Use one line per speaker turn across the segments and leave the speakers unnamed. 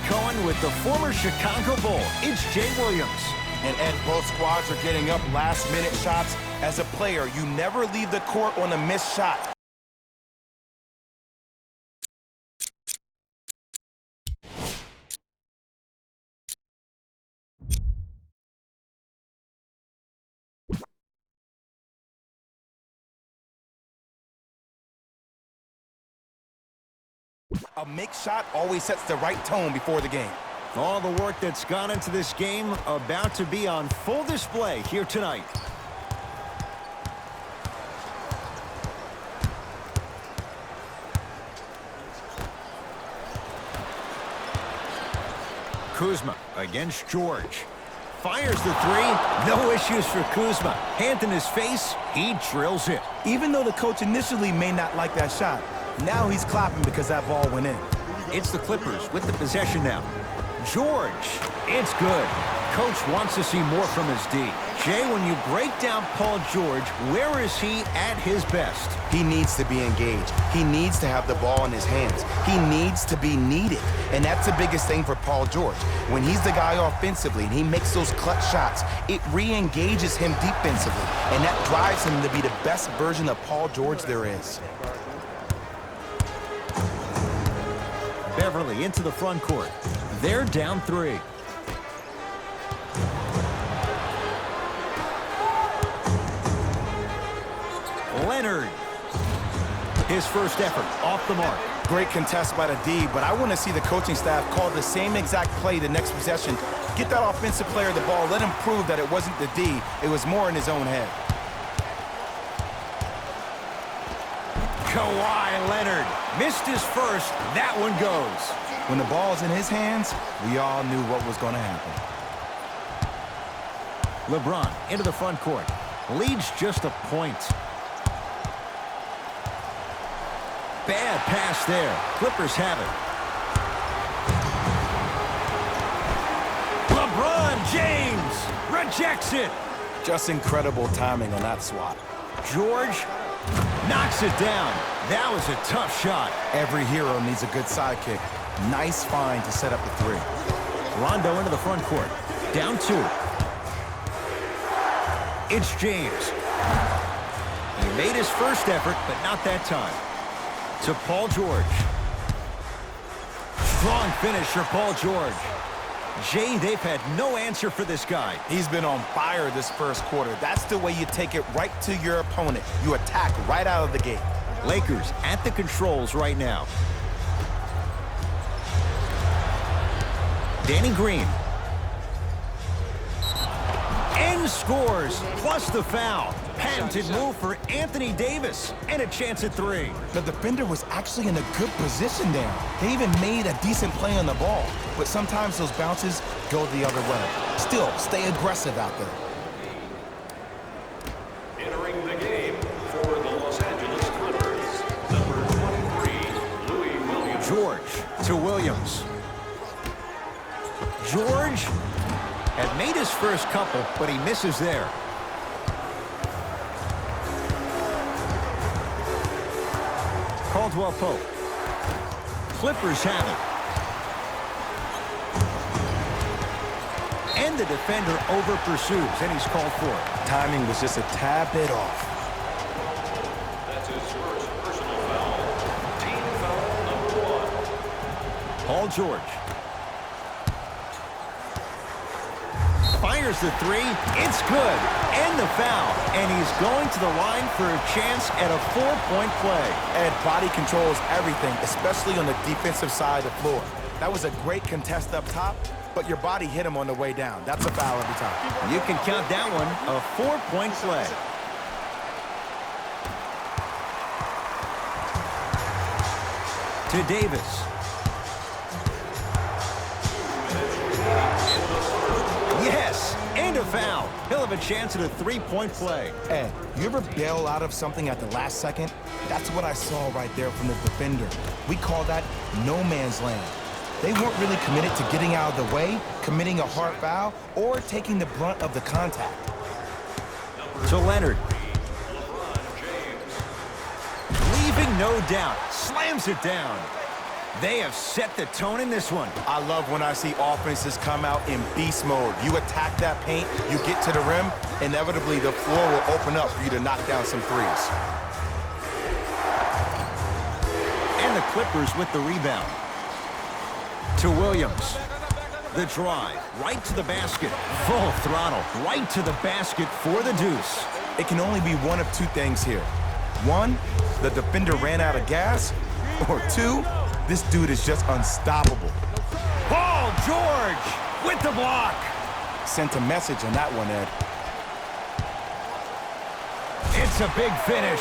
Cohen with the former Chicago Bull. It's Jay Williams.
And Ed, both squads are getting up last-minute shots. As a player, you never leave the court on a missed shot. A mixed shot always sets the right tone before the game.
All the work that's gone into this game about to be on full display here tonight. Kuzma against George. Fires the three. No issues for Kuzma. Hand in his face. He drills it.
Even though the coach initially may not like that shot, now he's clapping because that ball went in.
It's the Clippers with the possession now. George. It's good. Coach wants to see more from his D. Jay, when you break down Paul George, where is he at his best?
He needs to be engaged. He needs to have the ball in his hands. He needs to be needed. And that's the biggest thing for Paul George. When he's the guy offensively and he makes those clutch shots, it re-engages him defensively. And that drives him to be the best version of Paul George there is.
Beverly into the front court. They're down three. Leonard. His first effort off the mark.
Great contest by the D, but I want to see the coaching staff call the same exact play the next possession. Get that offensive player the ball. Let him prove that it wasn't the D. It was more in his own head.
Kawhi Leonard missed his first. That one goes.
When the ball's in his hands, we all knew what was going to happen.
LeBron into the front court. Leads just a point. Bad pass there. Clippers have it. LeBron James rejects it.
Just incredible timing on that swat.
George knocks it down. That was a tough shot.
Every hero needs a good sidekick. Nice find to set up the three.
Rondo into the front court. Down two. It's James. He made his first effort, but not that time. To Paul George. Strong finish for Paul George. Jay, they've had no answer for this guy.
He's been on fire this first quarter. That's the way you take it right to your opponent. You attack right out of the gate.
Lakers at the controls right now. Danny Green. And scores, plus the foul. Patented move for Anthony Davis, and a chance at three.
The defender was actually in a good position there. They even made a decent play on the ball, but sometimes those bounces go the other way. Still, stay aggressive out there.
Entering the game for the Los Angeles Clippers, number 23, Louis Williams.
George to Williams. George had made his first couple, but he misses there. Caldwell Pope. Clippers have it. And the defender over pursues, and he's called for it.
Timing was just a tad bit off.
That's his first personal foul. Team foul number 1.
Paul George. Fires the three. It's good. And the foul. And he's going to the line for a chance at a 4-point play.
And body controls everything, especially on the defensive side of the floor. That was a great contest up top, but your body hit him on the way down. That's a foul every time.
You can count that one a 4-point play. To Davis. Yes, and a foul. He'll have a chance at a 3-point play.
Ed, you ever bail out of something at the last second? That's what I saw right there from the defender. We call that no man's land. They weren't really committed to getting out of the way, committing a hard foul, or taking the brunt of the contact.
To Leonard. Leaving no doubt. Slams it down. They have set the tone in this one.
I love when I see offenses come out in beast mode. You attack that paint, you get to the rim, inevitably the floor will open up for you to knock down some threes.
And the Clippers with the rebound. To Williams. The drive, right to the basket. Full throttle, right to the basket for the deuce.
It can only be one of two things here. One, the defender ran out of gas, or two, this dude is just unstoppable.
Paul George with the block.
Sent a message on that one, Ed.
It's a big finish.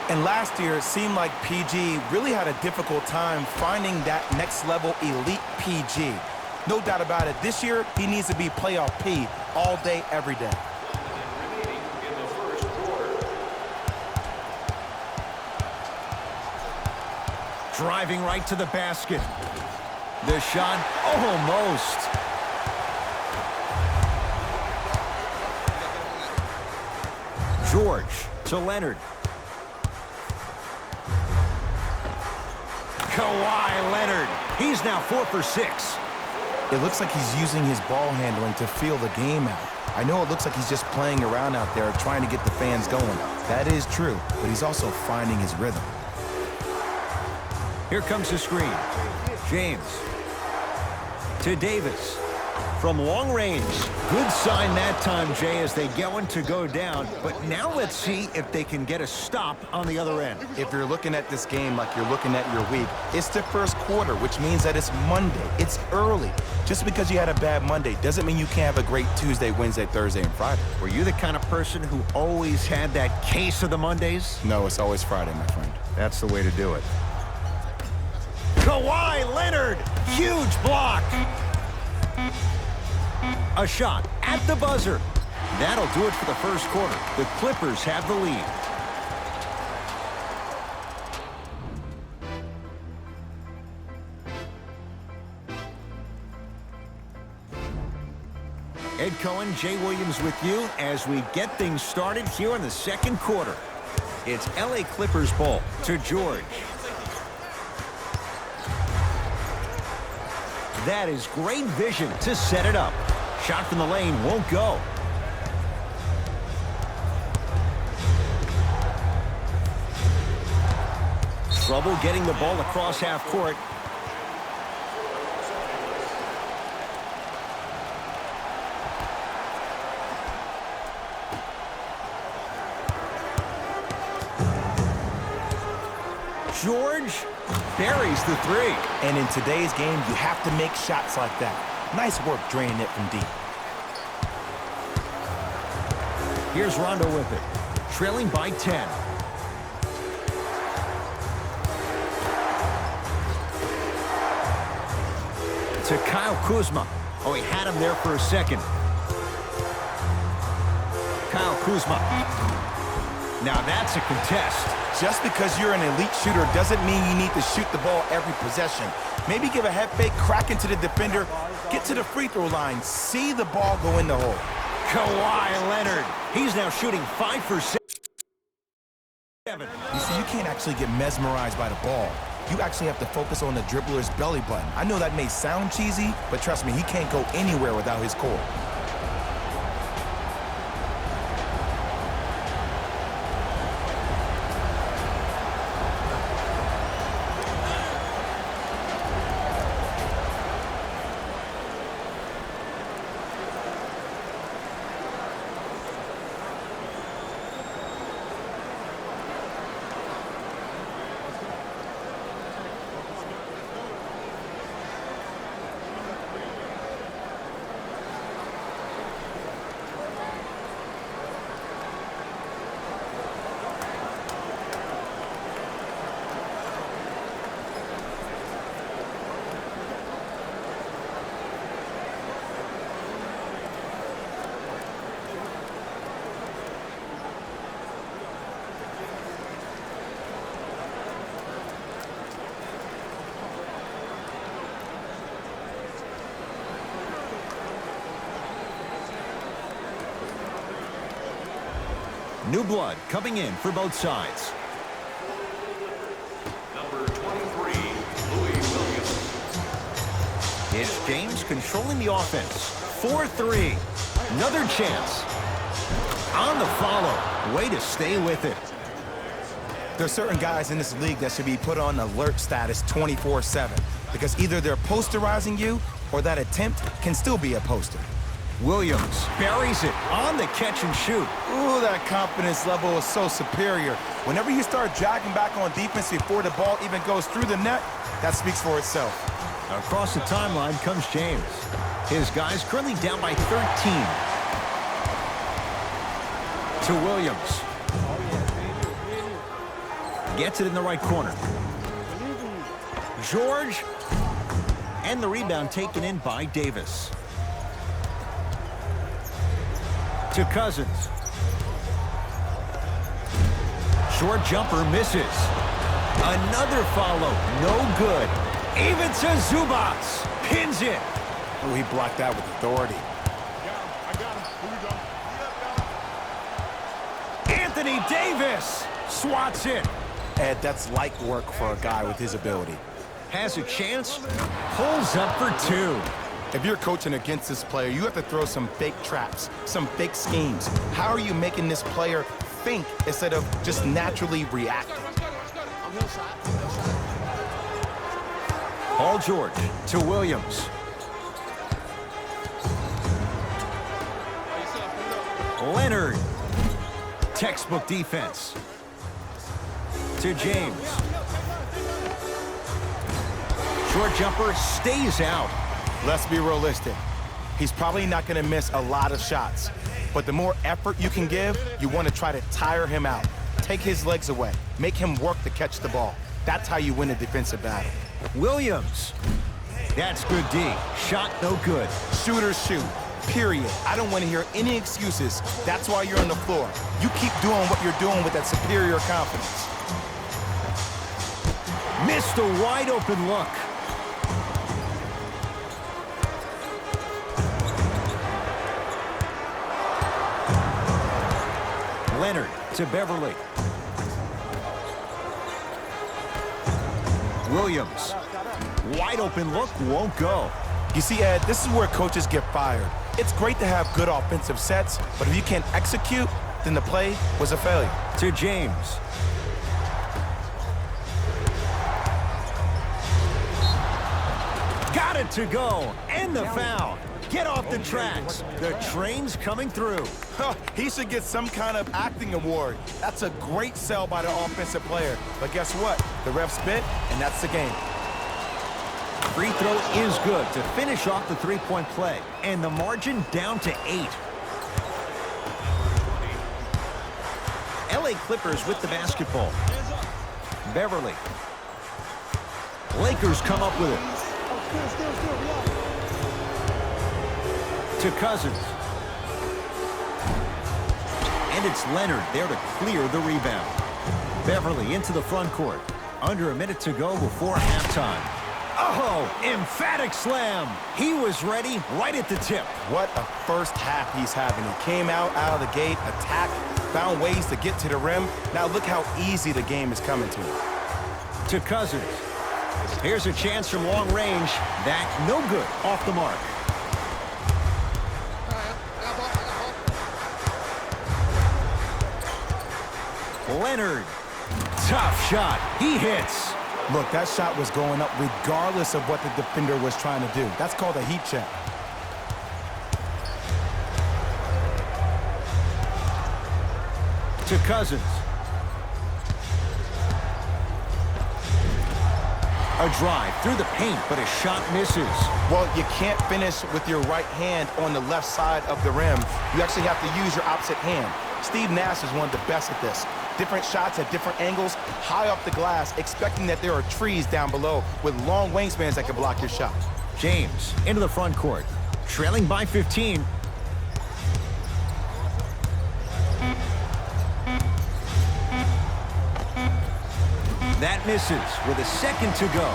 And last year, it seemed like PG really had a difficult time finding that next-level elite PG. No doubt about it, this year, he needs to be playoff P all day, every day.
Remaining in the first quarter.
Driving right to the basket. The shot, almost. George to Leonard. Kawhi Leonard. He's now 4 for 6.
It looks like he's using his ball handling to feel the game out. I know it looks like he's just playing around out there trying to get the fans going. That is true, but he's also finding his rhythm.
Here comes the screen. James to Davis. From long range. Good sign that time, Jay, as they going to go down. But now let's see if they can get a stop on the other end.
If you're looking at this game like you're looking at your week, it's the first quarter, which means that it's Monday. It's early. Just because you had a bad Monday doesn't mean you can't have a great Tuesday, Wednesday, Thursday, and Friday.
Were you the kind of person who always had that case of the Mondays?
No, it's always Friday, my friend.
That's the way to do it. Kawhi Leonard, huge block. A shot at the buzzer. That'll do it for the first quarter. The Clippers have the lead. Ed Cohen, Jay Williams with you as we get things started here in the second quarter. It's LA Clippers ball to George. That is great vision to set it up. Shot from the lane won't go. Trouble getting the ball across half court. George buries the three.
And in today's game, you have to make shots like that. Nice work draining it from deep.
Here's Rondo with it. Trailing by 10. To Kyle Kuzma. Oh, he had him there for a second. Kyle Kuzma. Now that's a contest.
Just because you're an elite shooter doesn't mean you need to shoot the ball every possession. Maybe give a head fake, crack into the defender, get to the free throw line, see the ball go in the hole.
Kawhi Leonard. He's now shooting 5 for 7.
You see, you can't actually get mesmerized by the ball. You actually have to focus on the dribbler's belly button. I know that may sound cheesy, but trust me, he can't go anywhere without his core.
New blood coming in for both sides.
Number 23, Louis Williams.
It's James controlling the offense. 4-3. Another chance. On the follow. Way to stay with it.
There are certain guys in this league that should be put on alert status 24/7 because either they're posterizing you or that attempt can still be a poster.
Williams buries it on the catch and shoot.
Ooh, that confidence level is so superior. Whenever you start jogging back on defense before the ball even goes through the net, that speaks for itself.
Across the timeline comes James. His guys currently down by 13. To Williams. Gets it in the right corner. George. And the rebound taken in by Davis. To Cousins. Short jumper misses. Another follow. No good. Even to Zubats. Pins it.
Oh, he blocked that with authority.
Anthony Davis swats it.
Ed, that's light work for a guy with his ability.
Has a chance. Pulls up for two.
If you're coaching against this player, you have to throw some fake traps, some fake schemes. How are you making this player think instead of just naturally reacting?
Paul George to Williams. Leonard. Textbook defense. To James. Short jumper stays out.
Let's be realistic. He's probably not going to miss a lot of shots. But the more effort you can give, you want to try to tire him out. Take his legs away. Make him work to catch the ball. That's how you win a defensive battle.
Williams. That's good D. Shot no good.
Shooters shoot. Period. I don't want to hear any excuses. That's why you're on the floor. You keep doing what you're doing with that superior confidence.
Missed a wide open look. Leonard to Beverly. Williams. Wide open look, won't go.
You see, Ed, this is where coaches get fired. It's great to have good offensive sets, but if you can't execute, then the play was a failure.
To James. Got it to go. And the foul. Get off the tracks. The train's coming through.
He should get some kind of acting award. That's a great sell by the offensive player. But guess what? The ref spit, and that's the game.
Free throw is good to finish off the three-point play. And the margin down to 8. LA Clippers with the basketball. Beverly. Lakers come up with it. To Cousins. And it's Leonard there to clear the rebound. Beverly into the front court. Under a minute to go before halftime. Oh, emphatic slam. He was ready right at the tip.
What a first half he's having. He came out of the gate, attacked, found ways to get to the rim. Now look how easy the game is coming to him.
To Cousins. Here's a chance from long range. That no good. Off the mark. Leonard. Tough shot. He hits.
Look, that shot was going up regardless of what the defender was trying to do. That's called a heat check.
To Cousins. A drive through the paint, but a shot misses.
Well, you can't finish with your right hand on the left side of the rim. You actually have to use your opposite hand. Steve Nash is one of the best at this. Different shots at different angles, high up the glass, expecting that there are trees down below with long wingspans that can block your shot.
James into the front court, trailing by 15. That misses with a second to go.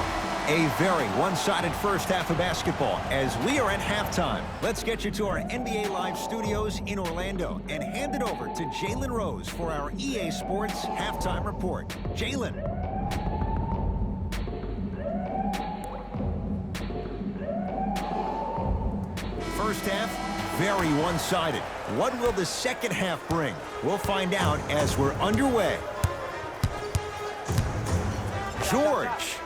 A very one-sided first half of basketball as we are at halftime. Let's get you to our NBA Live studios in Orlando and hand it over to Jalen Rose for our EA Sports Halftime Report. Jalen. first half, very one-sided. What will the second half bring? We'll find out as we're underway. George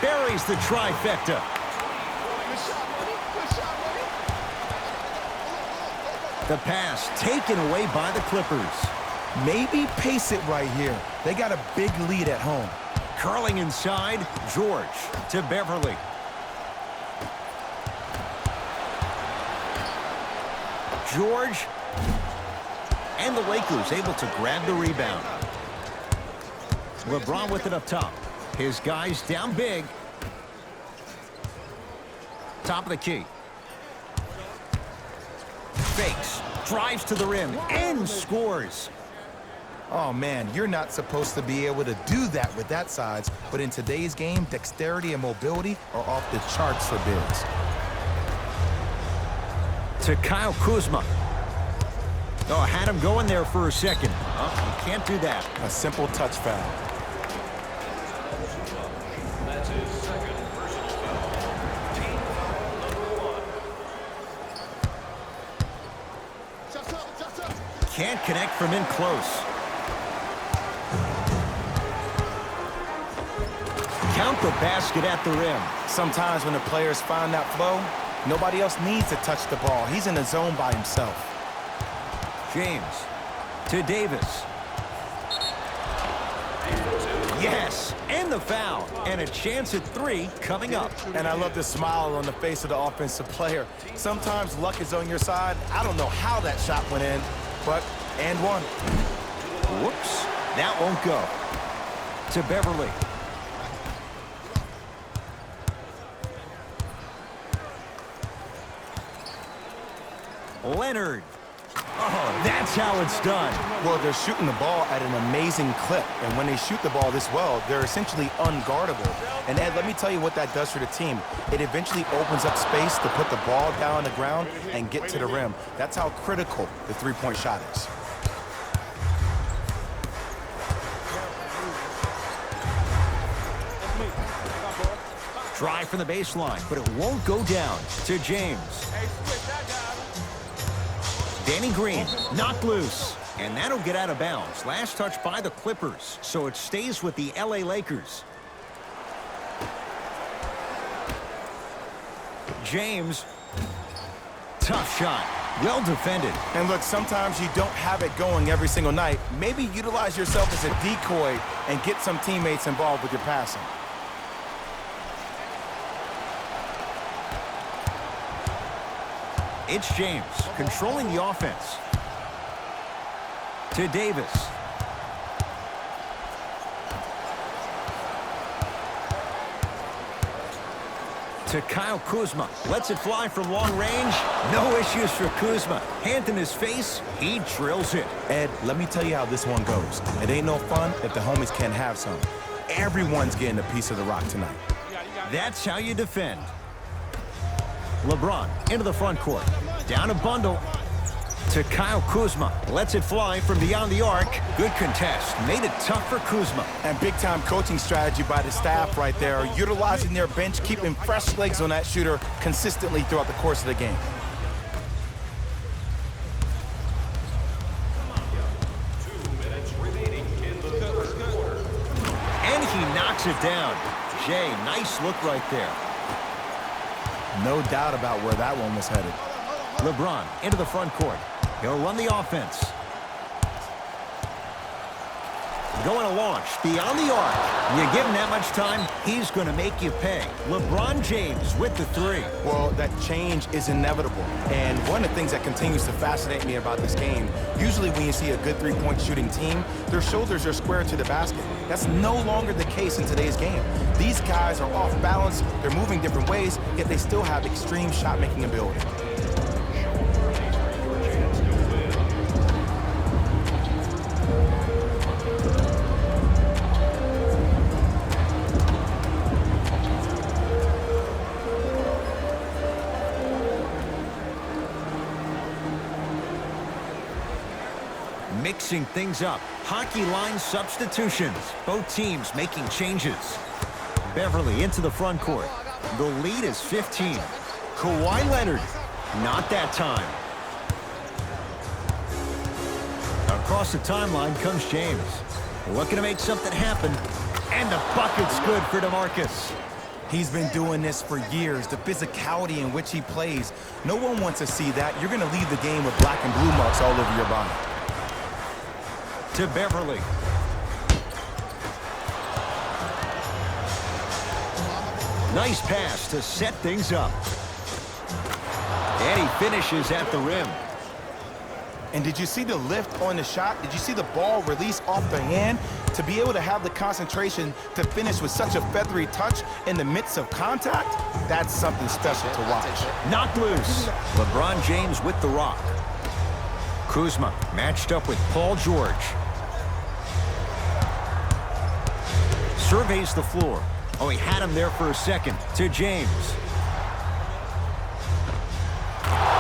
buries the trifecta. The pass taken away by the Clippers.
Maybe pace it right here. They got a big lead at home.
Curling inside, George to Beverly. George, and the Lakers able to grab the rebound. LeBron with it up top. His guys down big. Top of the key. Fakes, drives to the rim, and scores.
Oh, man, you're not supposed to be able to do that with that size, but in today's game, dexterity and mobility are off the charts for bigs.
To Kyle Kuzma. Oh, had him going there for a second. Oh, you can't do that.
A simple touch foul.
That's his second personal foul. Team foul number 1.
Can't connect from in close. Count the basket at the rim.
Sometimes when the players find that flow, nobody else needs to touch the ball. He's in the zone by himself.
James to Davis. Yes, and the foul. And a chance at 3 coming up.
And I love the smile on the face of the offensive player. Sometimes luck is on your side. I don't know how that shot went in, but and one.
Whoops, that won't go. To Beverly. Leonard. Oh, that's how it's done.
Well, they're shooting the ball at an amazing clip, and when they shoot the ball this well, they're essentially unguardable. And Ed, let me tell you what that does for the team. It eventually opens up space to put the ball down on the ground and get to the rim. That's how critical the three-point shot is.
Drive from the baseline, but it won't go down. To James. Danny Green knocked loose, and that'll get out of bounds. Last touch by the Clippers, so it stays with the LA Lakers. James, tough shot, well defended.
And look, sometimes you don't have it going every single night. Maybe utilize yourself as a decoy and get some teammates involved with your passing.
It's James controlling the offense. To Davis. To Kyle Kuzma. Lets it fly from long range. No issues for Kuzma. Hand in his face. He drills it.
Ed, let me tell you how this one goes. It ain't no fun if the homies can't have some. Everyone's getting a piece of the rock tonight.
That's how you defend. LeBron into the front court. Down a bundle. To Kyle Kuzma. Lets it fly from beyond the arc. Good contest. Made it tough for Kuzma.
And big-time coaching strategy by the staff right there, utilizing their bench, keeping fresh legs on that shooter consistently throughout the course of the game.
And he knocks it down. Jay, nice look right there.
No doubt about where that one was headed.
LeBron into the front court. He'll run the offense. Going to launch beyond the arc. You give him that much time, he's going to make you pay. LeBron James with the 3.
Well, that change is inevitable. And one of the things that continues to fascinate me about this game, usually when you see a good three-point shooting team, their shoulders are square to the basket. That's no longer the case in today's game. These guys are off balance, they're moving different ways, yet they still have extreme shot-making ability.
Mixing things up. Hockey line substitutions. Both teams making changes. Beverly into the front court. The lead is 15. Kawhi Leonard. Not that time. Across the timeline comes James. Looking to make something happen. And the bucket's good for DeMarcus.
He's been doing this for years. The physicality in which he plays. No one wants to see that. You're going to leave the game with black and blue marks all over your body.
To Beverly. Nice pass to set things up. And he finishes at the rim.
And did you see the lift on the shot? Did you see the ball release off the hand? To be able to have the concentration to finish with such a feathery touch in the midst of contact, that's something special to watch.
Knocked loose. LeBron James with the rock. Kuzma matched up with Paul George. Surveys the floor. Oh, he had him there for a second. To James.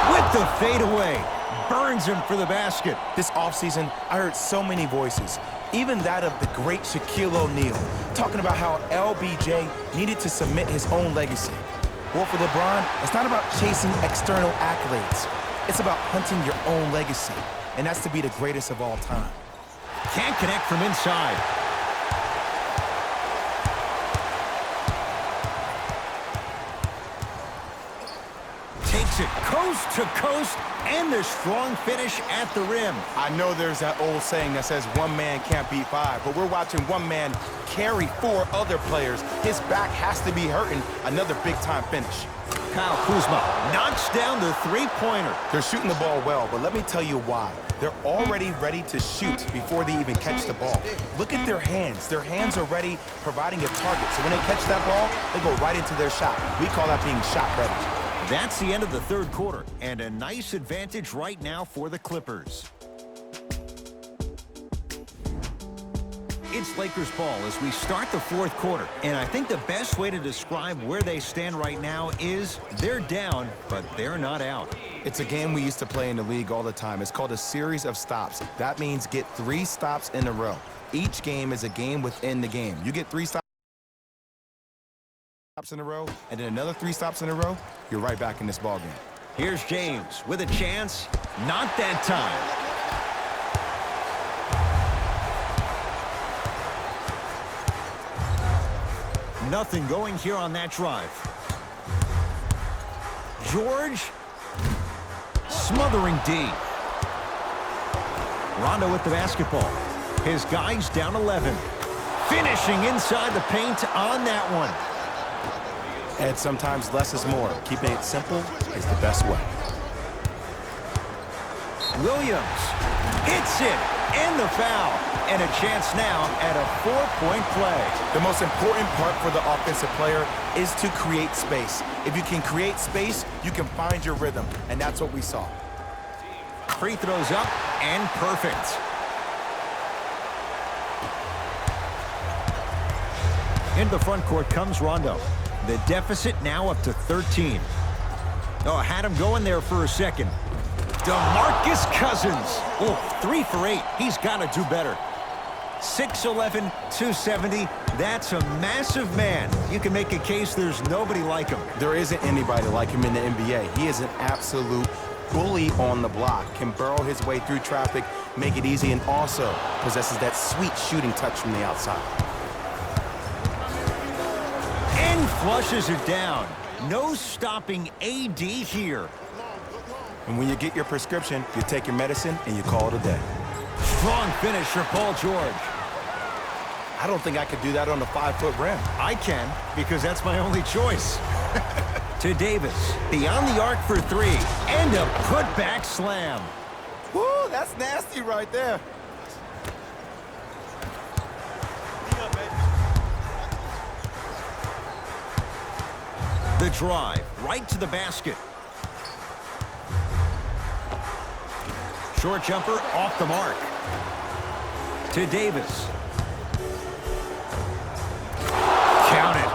With the fadeaway. Burns him for the basket.
This offseason, I heard so many voices, even that of the great Shaquille O'Neal, talking about how LBJ needed to submit his own legacy. Well, for LeBron, it's not about chasing external accolades. It's about hunting your own legacy, and that's to be the greatest of all time.
Can't connect from inside. Takes it coast to coast, and the strong finish at the rim.
I know there's that old saying that says one man can't beat five, but we're watching one man carry four other players. His back has to be hurting. Another big-time finish.
Kyle Kuzma knocks down the three-pointer.
They're shooting the ball well, but let me tell you why. They're already ready to shoot before they even catch the ball. Look at their hands. Their hands are ready, providing a target. So when they catch that ball, they go right into their shot. We call that being shot ready.
That's the end of the third quarter, and a nice advantage right now for the Clippers. It's Lakers ball as we start the fourth quarter, and I think the best way to describe where they stand right now is they're down, but they're not out.
It's a game we used to play in the league all the time. It's called a series of stops. That means get 3 stops in a row. Each game is a game within the game. You get 3 stops in a row, and then another 3 stops in a row, you're right back in this ball game.
Here's James with a chance. Not that time. Nothing going here on that drive. George smothering D. Rondo with the basketball. His guys down 11. Finishing inside the paint on that one.
And sometimes less is more. Keeping it simple is the best way.
Williams hits it, and the foul. And a chance now at a 4-point play.
The most important part for the offensive player is to create space. If you can create space, you can find your rhythm, and that's what we saw.
Free throws up and perfect. Into the front court comes Rondo. The deficit now up to 13. Oh, had him going there for a second. DeMarcus Cousins. Oh, 3 for 8. He's got to do better. 6'11", 270. That's a massive man. You can make a case there's nobody like him.
There isn't anybody like him in the NBA. He is an absolute bully on the block. Can burrow his way through traffic, make it easy, and also possesses that sweet shooting touch from the outside.
And flushes it down. No stopping AD here.
And when you get your prescription, you take your medicine and you call it a day.
Strong finish for Paul George.
I don't think I could do that on the 5-foot rim.
I can, because that's my only choice. To Davis, beyond the arc for 3, and a putback slam.
Woo, that's nasty right there.
The drive, right to the basket. Short jumper off the mark. To Davis. Count it.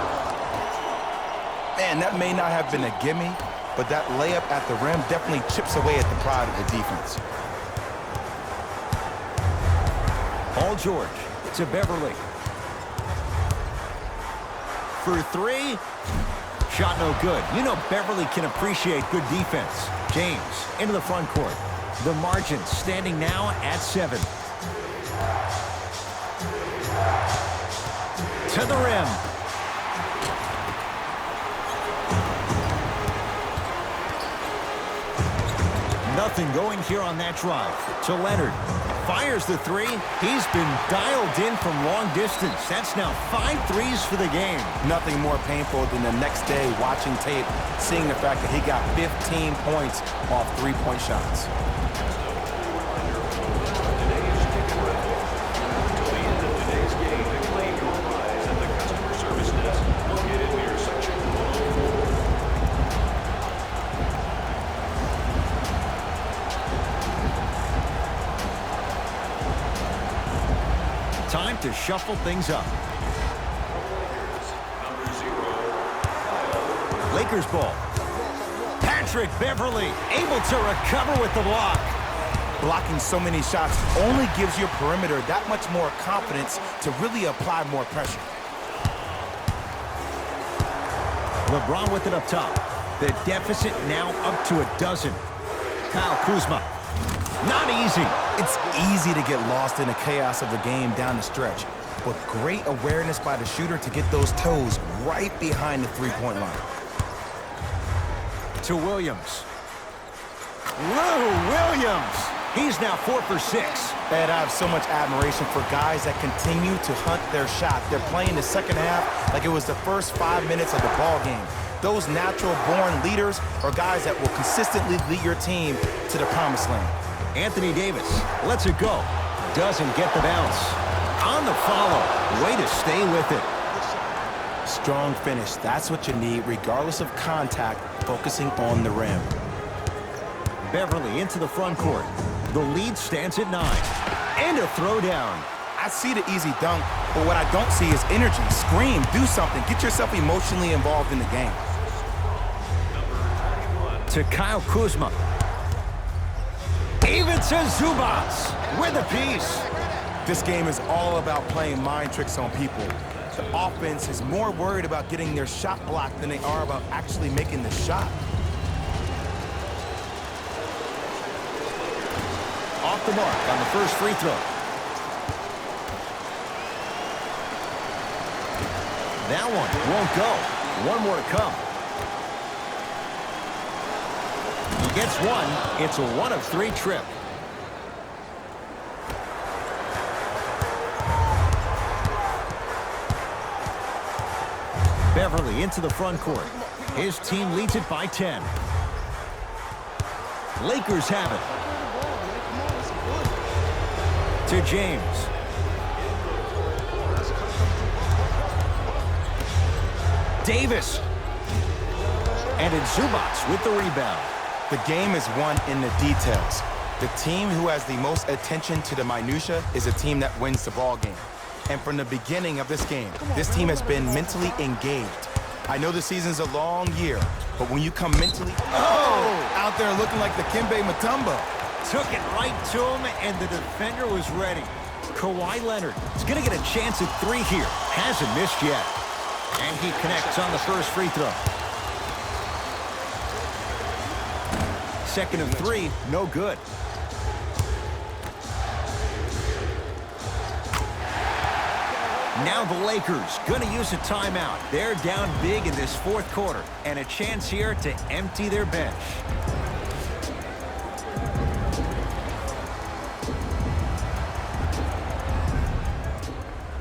Man, that may not have been a gimme, but that layup at the rim definitely chips away at the pride of the defense.
Paul George to Beverly. For 3. shot no good. You know Beverly can appreciate good defense. James into the front court. The margin standing now at 7. To the rim. Nothing going here on that drive. To Leonard. Fires the 3. He's been dialed in from long distance. That's now 5 threes for the game.
Nothing more painful than the next day watching tape, seeing the fact that he got 15 points off 3-point shots.
Time to shuffle things up. Lakers ball. Patrick Beverly able to recover with the block.
Blocking so many shots only gives your perimeter that much more confidence to really apply more pressure.
LeBron with it up top. The deficit now up to 12. Kyle Kuzma. Not easy.
It's easy to get lost in the chaos of the game down the stretch, but great awareness by the shooter to get those toes right behind the 3-point line.
To Williams. Lou Williams. He's now 4 for 6.
And I have so much admiration for guys that continue to hunt their shot. They're playing the second half like it was the first 5 minutes of the ball game. Those natural-born leaders are guys that will consistently lead your team to the promised land.
Anthony Davis lets it go. Doesn't get the bounce. On the follow. Way to stay with it.
Strong finish. That's what you need, regardless of contact, focusing on the rim.
Beverly into the front court. The lead stands at 9. And a throwdown.
I see the easy dunk, but what I don't see is energy. Scream, do something. Get yourself emotionally involved in the game.
To Kyle Kuzma. Even to Zubats with a piece.
This game is all about playing mind tricks on people. The offense is more worried about getting their shot blocked than they are about actually making the shot.
Off the mark on the first free throw. That one won't go. One more to come. He gets one. It's a 1 of 3 trip. Beverly into the front court. His team leads it by 10. Lakers have it. To James. Davis. And it's Zubats with the rebound.
The game is won in the details. The team who has the most attention to the minutia is a team that wins the ball game. And from the beginning of this game, this team has been mentally engaged. I know the season's a long year, but when you come mentally, out there looking like the Kimbe Mutombo.
Took it right to him, and the defender was ready. Kawhi Leonard is going to get a chance at 3 here. Hasn't missed yet. And he connects on the first free throw. Second of 3, no good. Now the Lakers going to use a timeout. They're down big in this fourth quarter, and a chance here to empty their bench.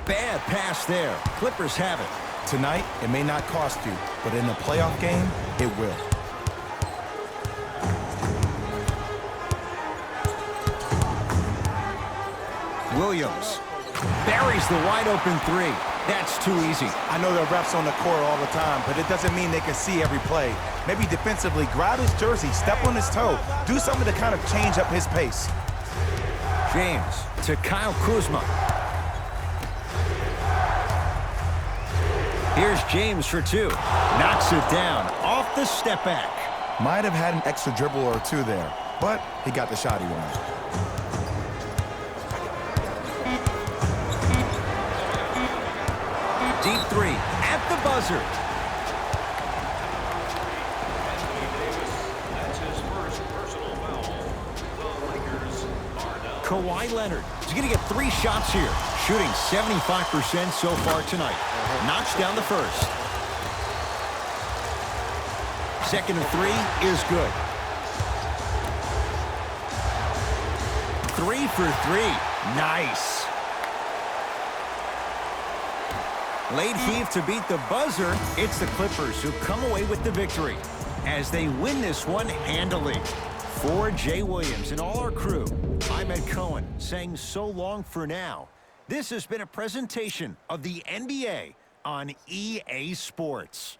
Bad pass there. Clippers have it.
Tonight, it may not cost you, but in a playoff game, it will.
Williams buries the wide-open 3. That's too easy.
I know there are refs on the court all the time, but it doesn't mean they can see every play. Maybe defensively, grab his jersey, step on his toe, do something to kind of change up his pace.
James to Kyle Kuzma. Here's James for 2. Knocks it down off the step back.
Might have had an extra dribble or 2 there, but he got the shot he wanted.
Deep 3 at the buzzer. Kawhi Leonard. He's going to get 3 shots here, shooting 75% so far tonight. Knocks down the first. Second and 3 is good. 3 for 3. Nice. Late heave to beat the buzzer. It's the Clippers who come away with the victory as they win this one handily. For Jay Williams and all our crew, I'm Ed Cohen saying so long for now. This has been a presentation of the NBA on EA Sports.